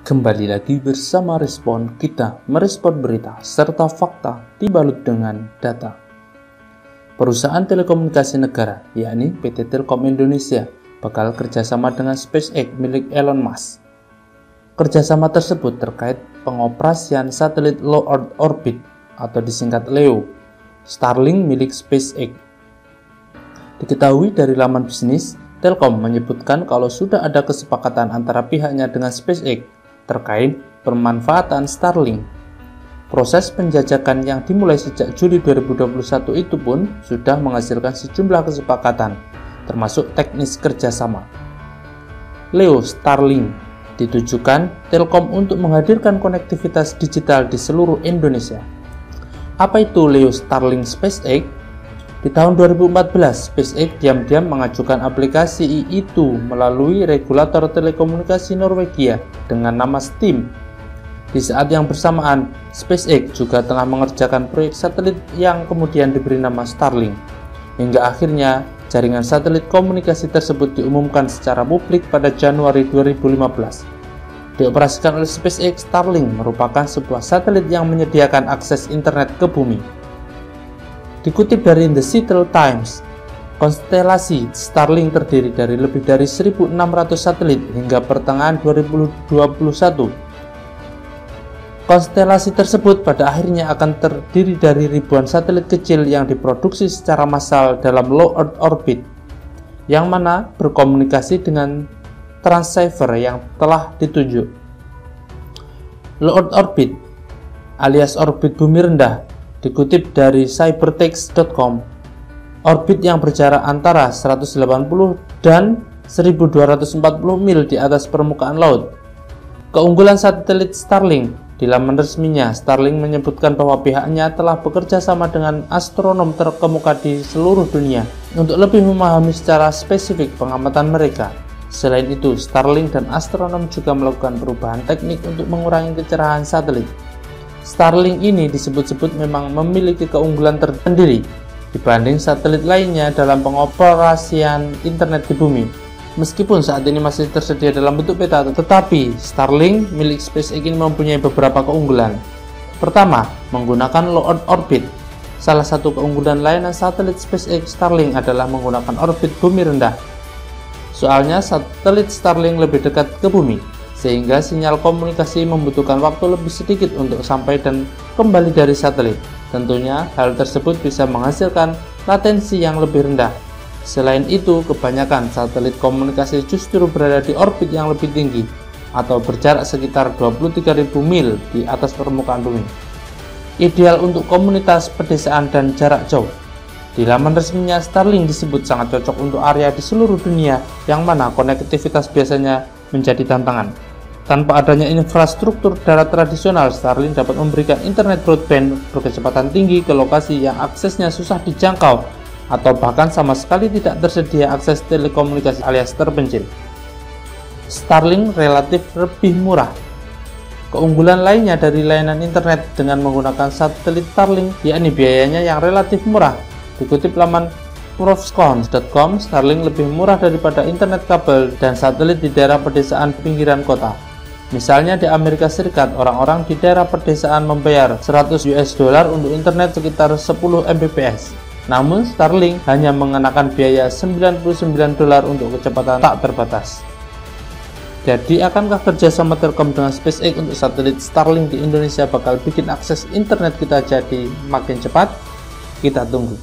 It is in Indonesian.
Kembali lagi bersama Respon, kita merespon berita serta fakta dibalut dengan data. Perusahaan telekomunikasi negara, yakni PT Telkom Indonesia, bakal kerjasama dengan SpaceX milik Elon Musk. Kerjasama tersebut terkait pengoperasian satelit Low Earth Orbit atau disingkat LEO, Starlink milik SpaceX. Diketahui dari laman bisnis, Telkom menyebutkan kalau sudah ada kesepakatan antara pihaknya dengan SpaceX terkait pemanfaatan Starlink. Proses penjajakan yang dimulai sejak Juli 2021 itu pun sudah menghasilkan sejumlah kesepakatan, termasuk teknis kerjasama. LEO Starlink ditujukan Telkom untuk menghadirkan konektivitas digital di seluruh Indonesia. Apa itu LEO Starlink SpaceX? Di tahun 2014, SpaceX diam-diam mengajukan aplikasi itu melalui regulator telekomunikasi Norwegia dengan nama STEAM. Di saat yang bersamaan, SpaceX juga tengah mengerjakan proyek satelit yang kemudian diberi nama Starlink. Hingga akhirnya, jaringan satelit komunikasi tersebut diumumkan secara publik pada Januari 2015. Dioperasikan oleh SpaceX, Starlink merupakan sebuah satelit yang menyediakan akses internet ke bumi. Dikutip dari The Seattle Times, konstelasi Starlink terdiri dari lebih dari 1.600 satelit hingga pertengahan 2021. Konstelasi tersebut pada akhirnya akan terdiri dari ribuan satelit kecil yang diproduksi secara massal dalam low Earth orbit, yang mana berkomunikasi dengan transceiver yang telah ditunjuk. Low Earth orbit alias orbit bumi rendah, dikutip dari cybertext.com, orbit yang berjarak antara 180 dan 1240 mil di atas permukaan laut. Keunggulan satelit Starlink. Di laman resminya, Starlink menyebutkan bahwa pihaknya telah bekerja sama dengan astronom terkemuka di seluruh dunia untuk lebih memahami secara spesifik pengamatan mereka. Selain itu, Starlink dan astronom juga melakukan perubahan teknik untuk mengurangi kecerahan satelit. Starlink ini disebut-sebut memang memiliki keunggulan tersendiri dibanding satelit lainnya dalam pengoperasian internet di bumi. Meskipun saat ini masih tersedia dalam bentuk beta, tetapi Starlink milik SpaceX ini mempunyai beberapa keunggulan. Pertama, menggunakan low Earth orbit. Salah satu keunggulan layanan satelit SpaceX Starlink adalah menggunakan orbit bumi rendah. Soalnya satelit Starlink lebih dekat ke bumi, sehingga sinyal komunikasi membutuhkan waktu lebih sedikit untuk sampai dan kembali dari satelit. Tentunya hal tersebut bisa menghasilkan latensi yang lebih rendah. Selain itu, kebanyakan satelit komunikasi justru berada di orbit yang lebih tinggi atau berjarak sekitar 23.000 mil di atas permukaan bumi. Ideal untuk komunitas pedesaan dan jarak jauh. Di laman resminya, Starlink disebut sangat cocok untuk area di seluruh dunia yang mana konektivitas biasanya menjadi tantangan. Tanpa adanya infrastruktur darat tradisional, Starlink dapat memberikan internet broadband berkecepatan tinggi ke lokasi yang aksesnya susah dijangkau atau bahkan sama sekali tidak tersedia akses telekomunikasi alias terpencil. Starlink relatif lebih murah. Keunggulan lainnya dari layanan internet dengan menggunakan satelit Starlink yakni biayanya yang relatif murah. Dikutip laman profcons.com, Starlink lebih murah daripada internet kabel dan satelit di daerah pedesaan pinggiran kota. Misalnya di Amerika Serikat, orang-orang di daerah pedesaan membayar $100 untuk internet sekitar 10 Mbps. Namun Starlink hanya mengenakan biaya $99 untuk kecepatan tak terbatas. Jadi akankah kerjasama Telkom dengan SpaceX untuk satelit Starlink di Indonesia bakal bikin akses internet kita jadi makin cepat? Kita tunggu.